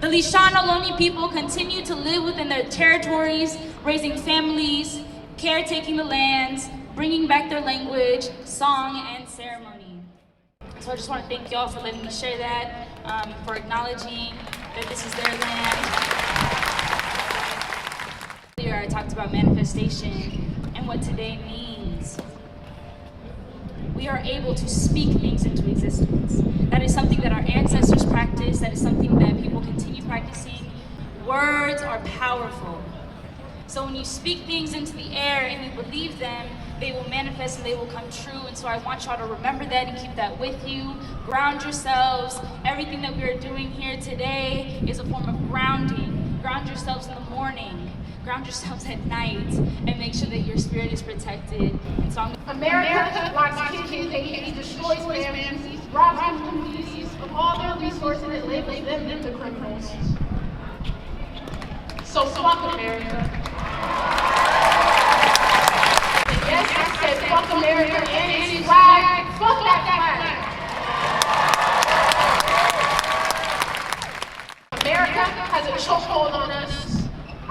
The Lishana-Ohlone people continue to live within their territories, raising families, caretaking the lands, bringing back their language, song, and ceremony. So I just want to thank y'all for letting me share that, for acknowledging that this is their land. Earlier I talked about manifestation and what today means. We are able to speak things into existence. That is something that our ancestors practiced. That is something that people continue practicing. Words are powerful. So when you speak things into the air and you believe them, they will manifest and they will come true. And so I want y'all to remember that and keep that with you. Ground yourselves. Everything that we are doing here today is a form of grounding. Ground yourselves in the morning. Ground yourselves at night, and make sure that your spirit is protected. And so America locks kids in cages, destroys families, robs communities of all their resources, and labels them into criminals. So fuck America. And yes, I said fuck America and its flag. Fuck that flag. America has a chokehold on us.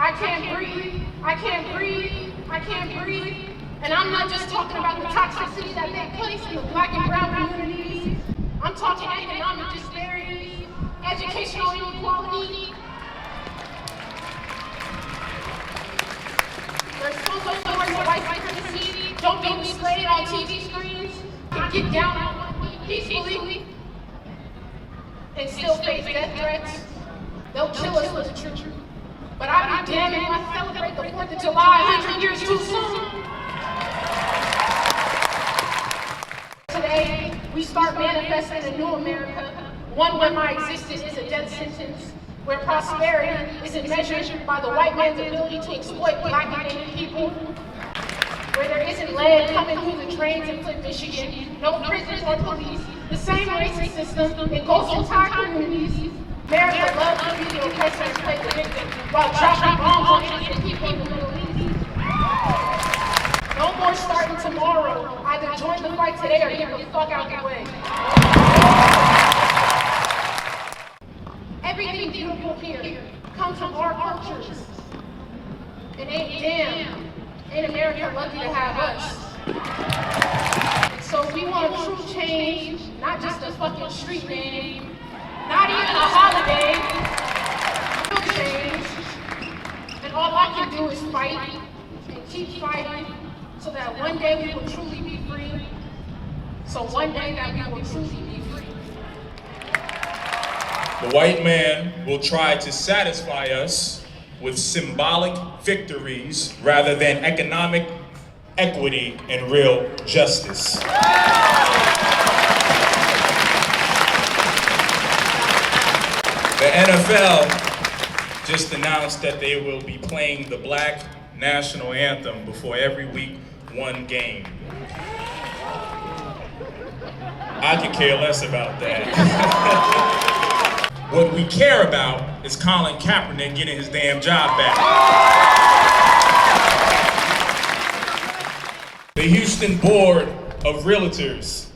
I can't breathe, I can't breathe, I can't breathe. And I'm not just talking about the toxicity that they place in the Black and brown communities. I'm talking economic disparities, educational inequality. There's so much more white supremacy. Don't be displayed on TV screens. Get down on one knee peacefully and still face death threats. They'll kill us with the truth. But I'd be damned if I celebrate the 4th of July 100 years too soon. Today, we start manifesting a new America, one where my existence is a death sentence, where prosperity isn't measured by the white man's ability to exploit Black and Indian people, where there isn't lead coming through the drains in Flint, Michigan, no prisons or police, the same racist system in coastal Thai communities. America loves to be the oppressor and play the victim while dropping bombs on innocent people in the Middle East. No more starting tomorrow. Either join the fight today or get the fuck out the way. Everything beautiful here comes from our cultures. And ain't America lucky to have us. So we want true change, not just a fucking street name. Not even a holiday, real change. And all I can do is fight and keep fighting so that one day we will truly be free. So one day that we will truly be free. The white man will try to satisfy us with symbolic victories rather than economic equity and real justice. The NFL just announced that they will be playing the Black national anthem before every week 1 game. I could care less about that. What we care about is Colin Kaepernick getting his damn job back. The Houston Board of Realtors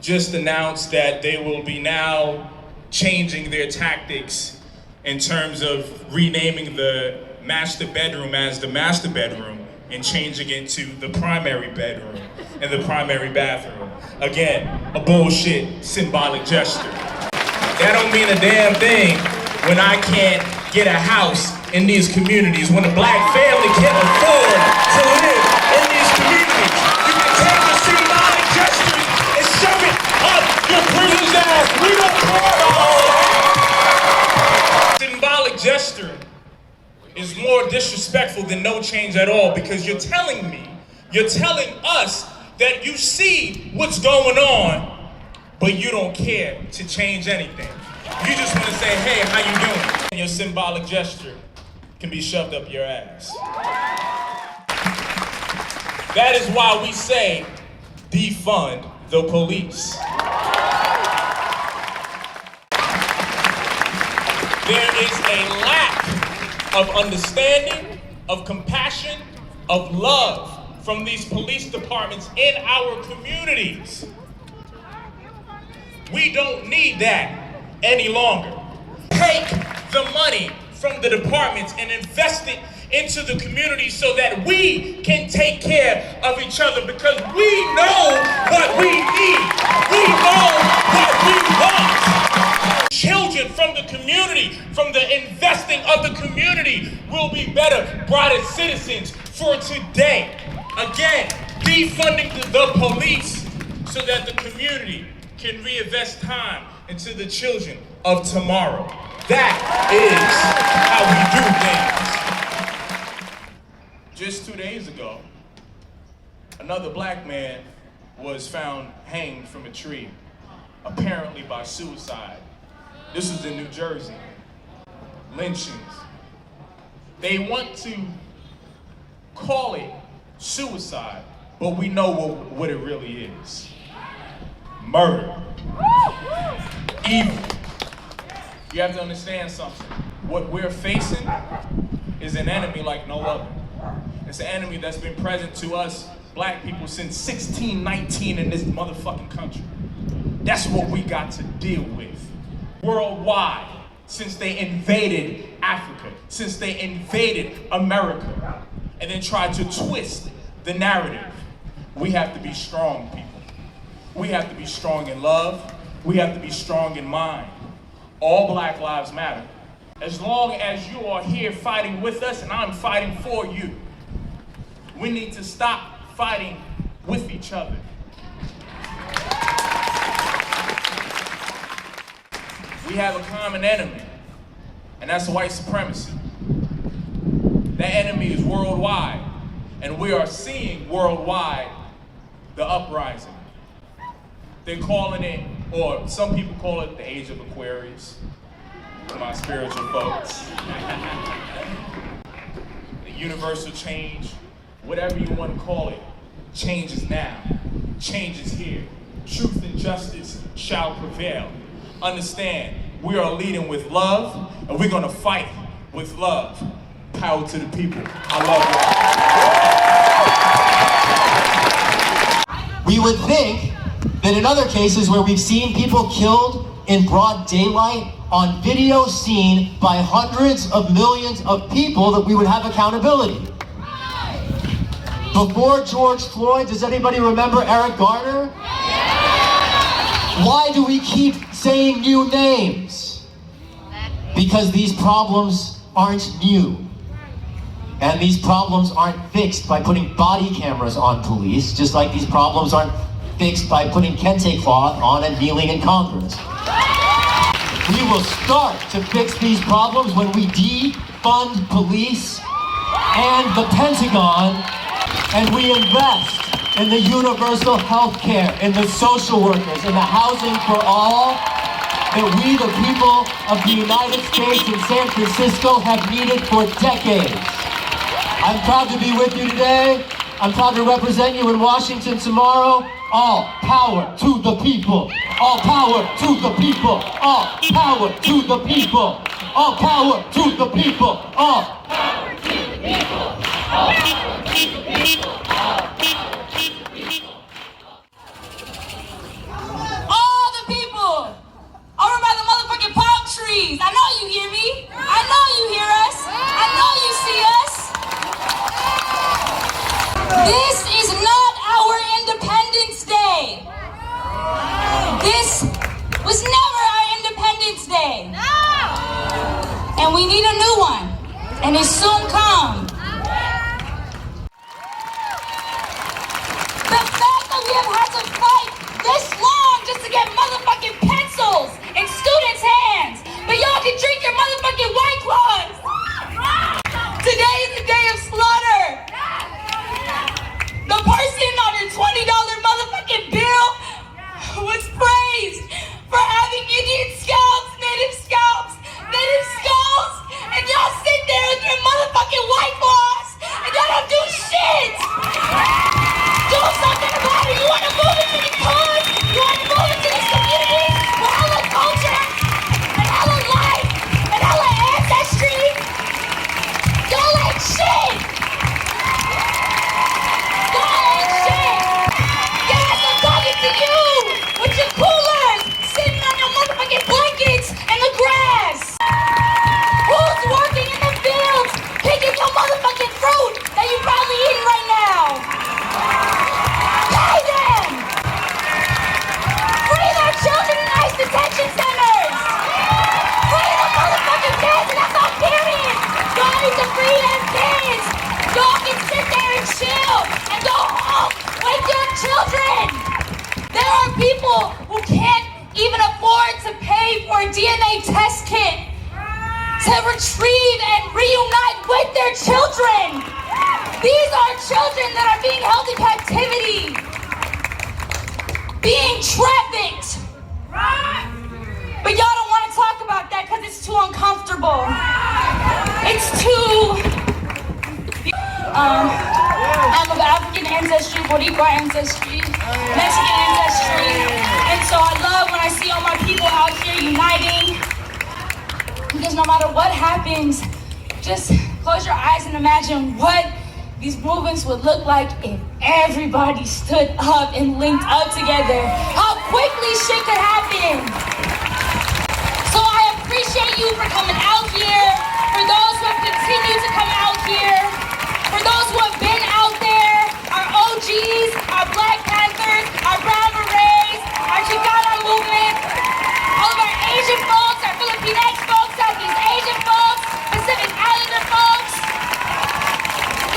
just announced that they will be now changing their tactics in terms of renaming the master bedroom as the master bedroom and changing it to the primary bedroom and the primary bathroom. Again, a bullshit symbolic gesture. That don't mean a damn thing when I can't get a house in these communities, when a Black family can't afford to live in these communities. You can take the symbolic gestures and shove it up your privileged ass. We don't care about all that. Symbolic gesture is more disrespectful than no change at all, because you're telling us that you see what's going on, but you don't care to change anything. You just want to say, hey, how you doing? And your symbolic gesture can be shoved up your ass. That is why we say, defund the police. There is a lack of understanding, of compassion, of love from these police departments in our communities. We don't need that any longer. Take the money from the departments and invest it into the community so that we can take care of each other, because we know what we need. We know what we want. Children from the community, from the investing of the community, will be better, brighter citizens for today. Again, defunding the police so that the community can reinvest time into the children of tomorrow. That is how we do things. Just 2 days ago, another black man was found hanged from a tree, apparently by suicide. This was in New Jersey. Lynchings. They want to call it suicide, but we know what it really is. Murder. Evil. You have to understand something. What we're facing is an enemy like no other. It's an enemy that's been present to us, black people, since 1619 in this motherfucking country. That's what we got to deal with. Worldwide, since they invaded Africa, since they invaded America, and then tried to twist the narrative. We have to be strong, people. We have to be strong in love. We have to be strong in mind. All Black lives matter. As long as you are here fighting with us and I'm fighting for you, we need to stop fighting with each other. We have a common enemy, and that's white supremacy. That enemy is worldwide, and we are seeing worldwide the uprising. They're calling it, or some people call it, the age of Aquarius, to my spiritual folks. The universal change, whatever you want to call it, change is now. Change is here. Truth and justice shall prevail. Understand, we are leading with love, and we're gonna fight with love. Power to the people. I love you. We would think that in other cases where we've seen people killed in broad daylight on video seen by hundreds of millions of people, that we would have accountability. Before George Floyd, does anybody remember Eric Garner? Why do we keep saying new names? Because these problems aren't new. And these problems aren't fixed by putting body cameras on police, just like these problems aren't fixed by putting kente cloth on and kneeling in Congress. We will start to fix these problems when we defund police and the Pentagon, and we invest in the universal health care, in the social workers, in the housing for all that we, the people of the United States and San Francisco, have needed for decades. I'm proud to be with you today. I'm proud to represent you in Washington tomorrow. All power to the people. All power to the people. All power to the people. All power to the people. All power to the people. All power to the people. All the people over by the motherfucking palm trees. I know you hear me. I know you hear us. I know you see us. This is not our Independence Day. This was never our Independence Day. And we need a new one. And it soon come. The fact that we have had to fight this long just to get motherfucking pencils in students' hands, but y'all can drink your motherfucking White Claws. Today is the day of slaughter. The person on your $20 motherfucking bill was praised for having Indian scalps, native scalps, native skulls, and y'all sit there with your motherfucking White Claws, and y'all don't do shit. Do something about it. You want to move into the cause? You want to move into this community? people who can't even afford to pay for a DNA test kit to retrieve and reunite with their children. These are children that are being held in captivity, being trafficked. But y'all don't want to talk about that because it's too uncomfortable. It's too... I'm of African ancestry, Boricua ancestry, Mexican ancestry, and so I love when I see all my people out here uniting, because no matter what happens, just close your eyes and imagine what these movements would look like if everybody stood up and linked up together. How quickly shit could happen. So I appreciate you for coming out here, for those who have continued to come out here, for those who have been out there, our OGs, our Black Panthers, our Brown Berets, our Chicana movement, all of our Asian folks, our Filipinx folks, Southeast Asian folks, Pacific Islander folks.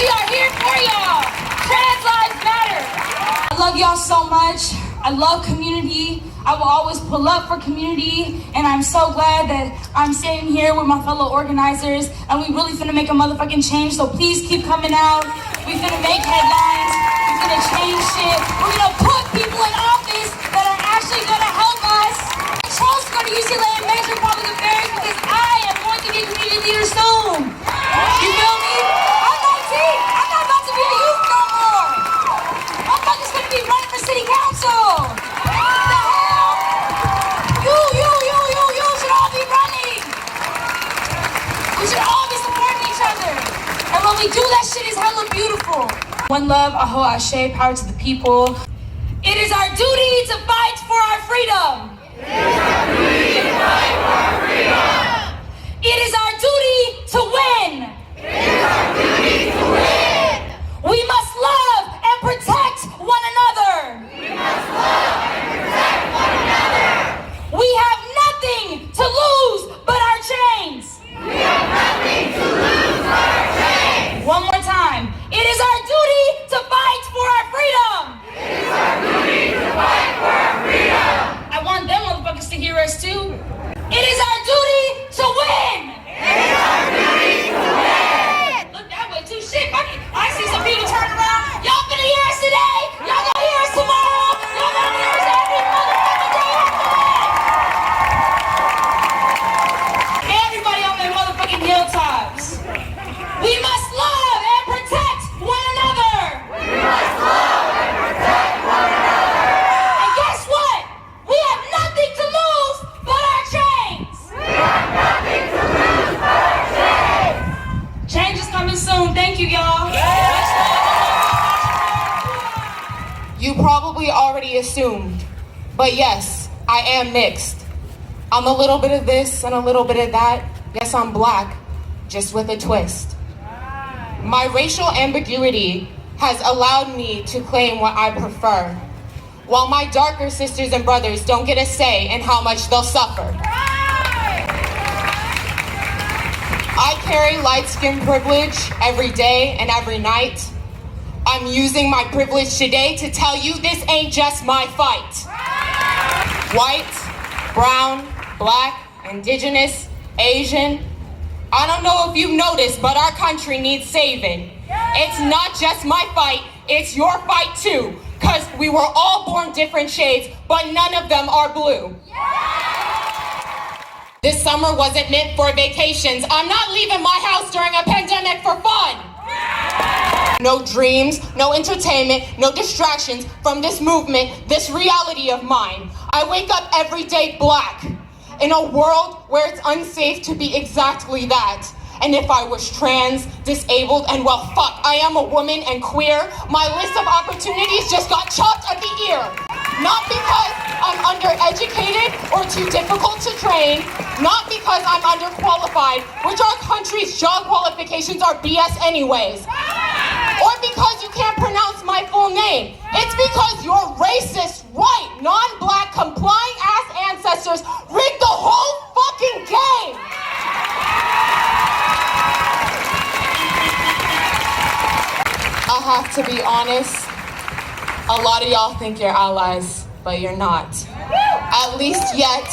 We are here for y'all. Trans lives matter. I love y'all so much. I love community. I will always pull up for community, and I'm so glad that I'm sitting here with my fellow organizers, and we really finna make a motherfucking change, so please keep coming out. We finna make headlines. We finna change shit. We're gonna put people in office that are actually gonna help us. I chose to go to UCLA and major in public affairs because I am going to be a community leader soon. You feel me? I'm 19. I'm not about to be a youth no more. I'm fucking gonna be running for city council. And when we do, that shit is hella beautiful. One love, aho ashe, power to the people. It is our duty to fight for our freedom. It is our duty to fight for our freedom. It is our duty to win. It is our duty to win. We must love and protect one another. We must love and protect one another. We have nothing to lose but our chains. We have nothing to lose but our chains. One more time. It is our duty to fight for our freedom. It is our duty to fight for our freedom. I want them motherfuckers to hear us too. It is our duty to win. It is our duty to win. Look that way too. Shit, fuck it. I see some people turn around. Y'all gonna hear us today. Y'all gonna hear us tomorrow. Y'all gonna hear us every motherfucking day after that. Everybody on their motherfucking hilltops. We must love and protect one another. We must love and protect one another. And guess what? We have nothing to lose but our chains. We have nothing to lose but our chains. Change is coming soon. Thank you, y'all. You probably already assumed, but yes, I am mixed. I'm a little bit of this and a little bit of that. Yes, I'm Black, just with a twist. My racial ambiguity has allowed me to claim what I prefer, while my darker sisters and brothers don't get a say in how much they'll suffer. I carry light-skin privilege every day and every night. I'm using my privilege today to tell you this ain't just my fight. White, brown, Black, indigenous, Asian. I don't know if you've noticed, but our country needs saving. It's not just my fight, it's your fight too. Cause we were all born different shades, but none of them are blue. This summer wasn't meant for vacations. I'm not leaving my house during a pandemic for fun. No dreams, no entertainment, no distractions from this movement, this reality of mine. I wake up every day Black, in a world where it's unsafe to be exactly that. And if I was trans, disabled, and well, fuck, I am a woman and queer, my list of opportunities just got chopped at the ear. Not because I'm undereducated or too difficult to train, not because I'm underqualified, which our country's job qualifications are BS anyways, or because you can't pronounce my full name. It's because your racist, white, non-Black, complying-ass ancestors rigged the whole fucking game. I have to be honest, a lot of y'all think you're allies, but you're not. At least yet.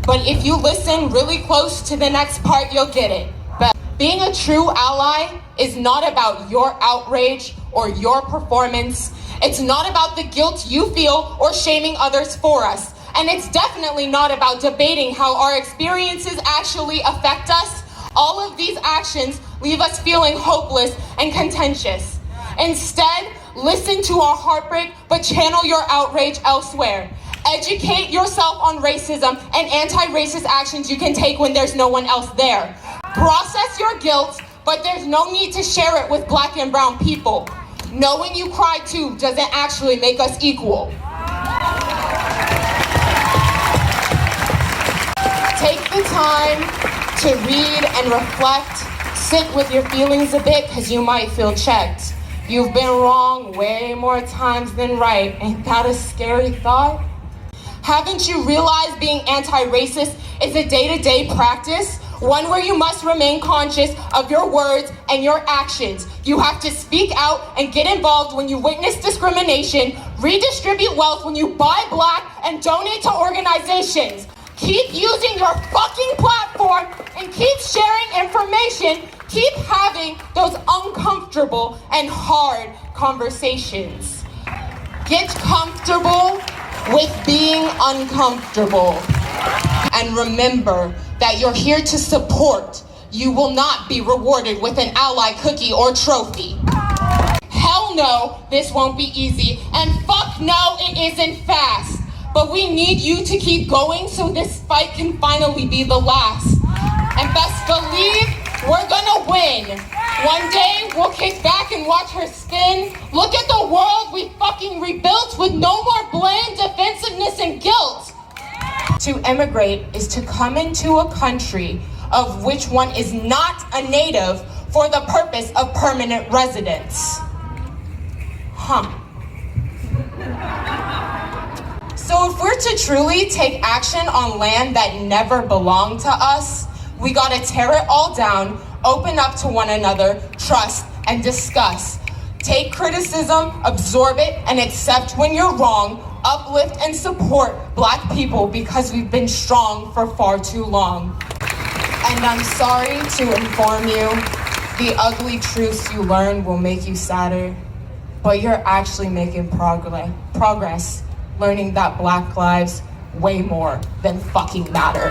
But if you listen really close to the next part, you'll get it. But being a true ally is not about your outrage or your performance. It's not about the guilt you feel or shaming others for us. And it's definitely not about debating how our experiences actually affect us. All of these actions leave us feeling hopeless and contentious. Instead, listen to our heartbreak, but channel your outrage elsewhere. Educate yourself on racism and anti-racist actions you can take when there's no one else there. Process your guilt, but there's no need to share it with Black and brown people. Knowing you cried too doesn't actually make us equal. Take the time to read and reflect. Sit with your feelings a bit, because you might feel checked. You've been wrong way more times than right. Ain't that a scary thought? Haven't you realized being anti-racist is a day-to-day practice? One where you must remain conscious of your words and your actions. You have to speak out and get involved when you witness discrimination, redistribute wealth when you buy Black, and donate to organizations. Keep using your fucking platform and keep sharing information. Keep having those uncomfortable and hard conversations. Get comfortable with being uncomfortable. And remember that you're here to support. You will not be rewarded with an ally cookie or trophy. Hell no, this won't be easy. And fuck no, it isn't fast. But we need you to keep going so this fight can finally be the last. And best believe we're gonna win. One day we'll kick back and watch her spin. Look at the world we fucking rebuilt with no more blame, defensiveness, and guilt. To immigrate is to come into a country of which one is not a native for the purpose of permanent residence. So if we're to truly take action on land that never belonged to us, we gotta tear it all down, open up to one another, trust, and discuss. Take criticism, absorb it, and accept when you're wrong. Uplift and support Black people because we've been strong for far too long. And I'm sorry to inform you, the ugly truths you learn will make you sadder, but you're actually making progress, learning that Black lives way more than fucking matter.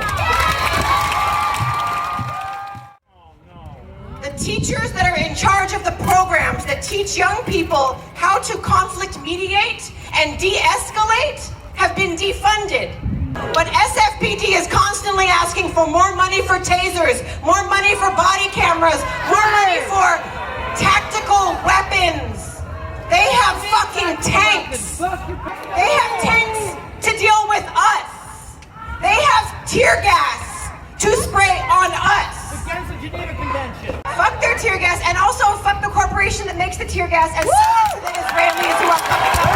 The teachers that are in charge of the programs that teach young people how to conflict mediate and de-escalate have been defunded. But SFPD is constantly asking for more money for tasers, more money for body cameras, more money for tactical weapons. They have fucking tanks. They have tanks to deal with us. They have tear gas to spray on us. Against the Geneva Convention. Fuck their tear gas, and also fuck the corporation that makes the tear gas, and so to the Israelis who are coming up.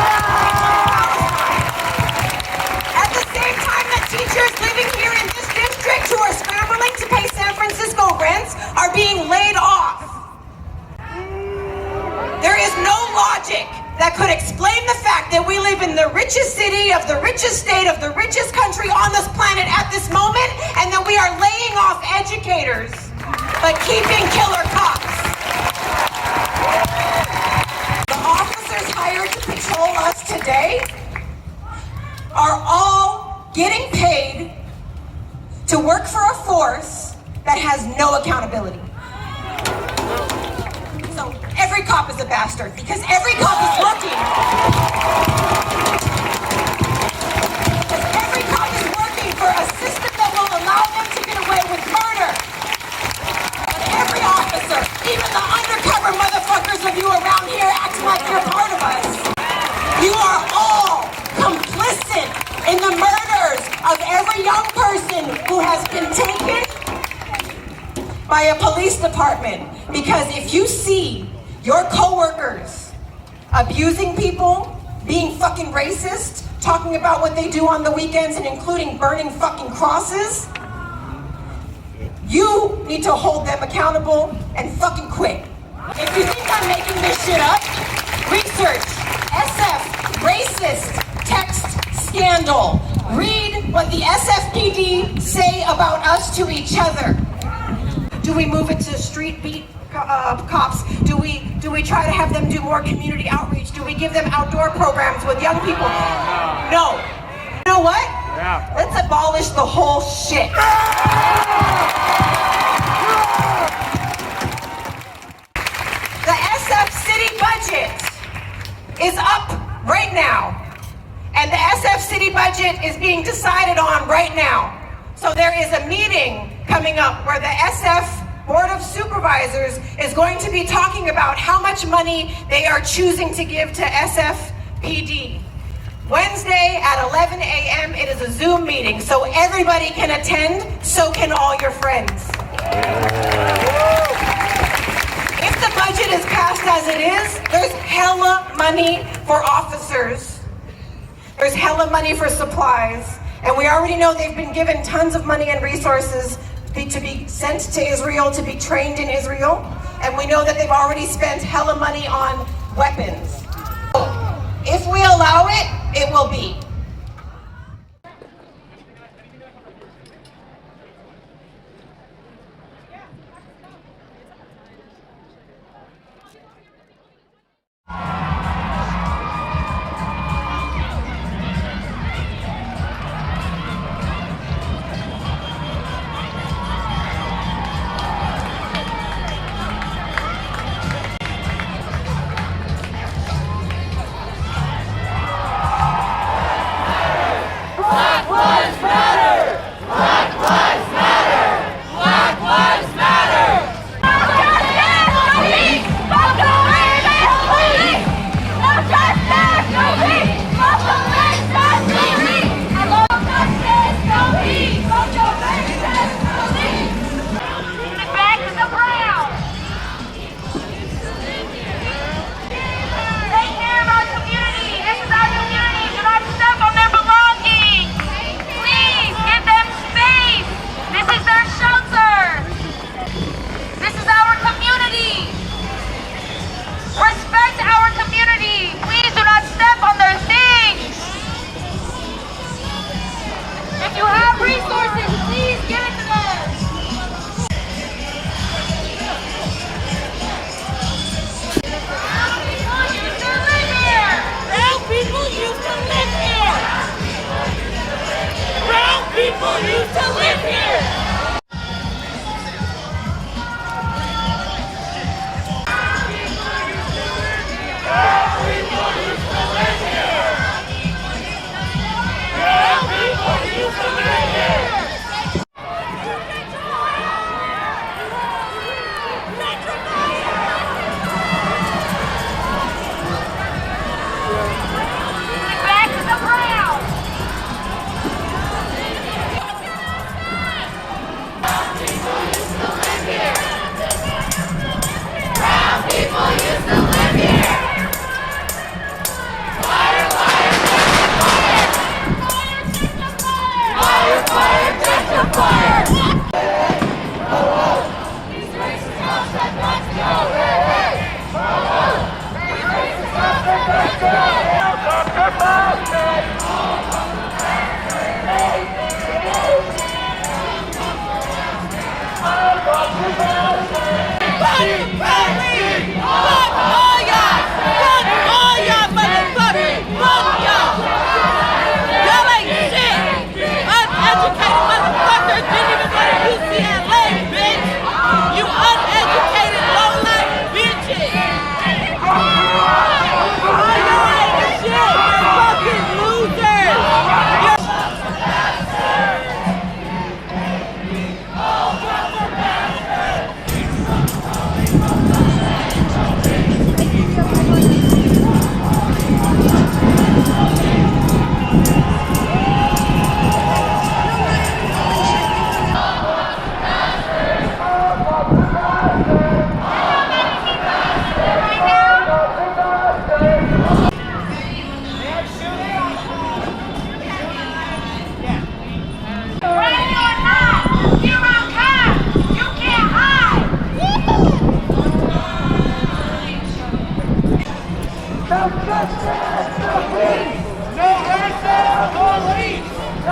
At the same time that teachers living here in this district who are scrambling to pay San Francisco rents are being laid off. There is no logic that could explain the fact that we live in the richest city of the richest state of the richest country on this planet at this moment, and that we are laying off educators, but keeping killer cops. The officers hired to patrol us today are all getting paid to work for a force that has no accountability. So every cop is a bastard because every cop is looking. Because every cop is working for a system that will allow them to get away with murder. But every officer, even the undercover motherfuckers of you around here, act like you're part of us. You are all complicit in the murders of every young person who has been taken by a police department. Because if you see your coworkers abusing people, being fucking racist, talking about what they do on the weekends and including burning fucking crosses, you need to hold them accountable and fucking quit. If you think I'm making this shit up, research SF racist text scandal. Read what the SFPD say about us to each other. Do we move it to street beat cops? Do we try to have them do more community outreach? Do we give them outdoor programs with young people? No. You know what? Yeah. Let's abolish the whole shit. The SF city budget is up right now. And the SF city budget is being decided on right now. So there is a meeting coming up where the SF Board of Supervisors is going to be talking about how much money they are choosing to give to SFPD. Wednesday at 11 a.m. it is a Zoom meeting, so everybody can attend, so can all your friends. If the budget is passed as it is, there's hella money for officers. There's hella money for supplies, and we already know they've been given tons of money and resources to be sent to Israel, to be trained in Israel, and we know that they've already spent hella money on weapons. So if we allow it, it will be. Take care of our community. This is our community. Do not step on their belongings. Please.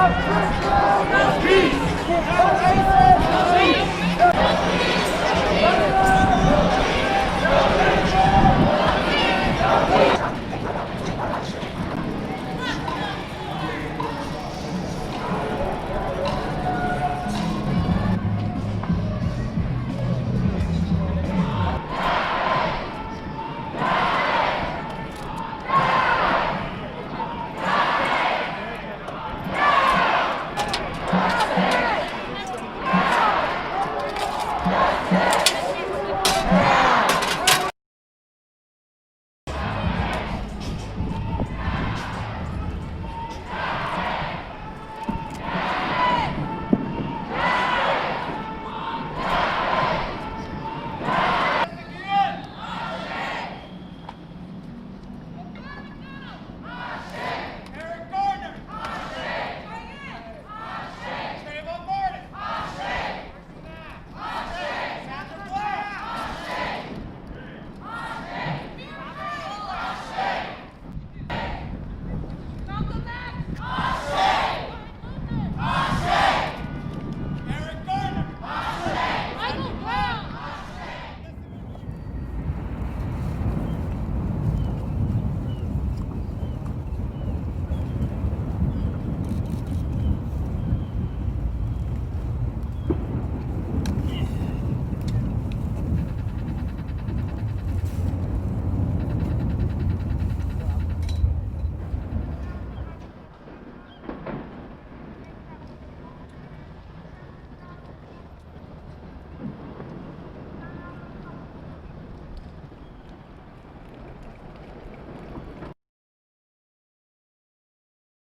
Out!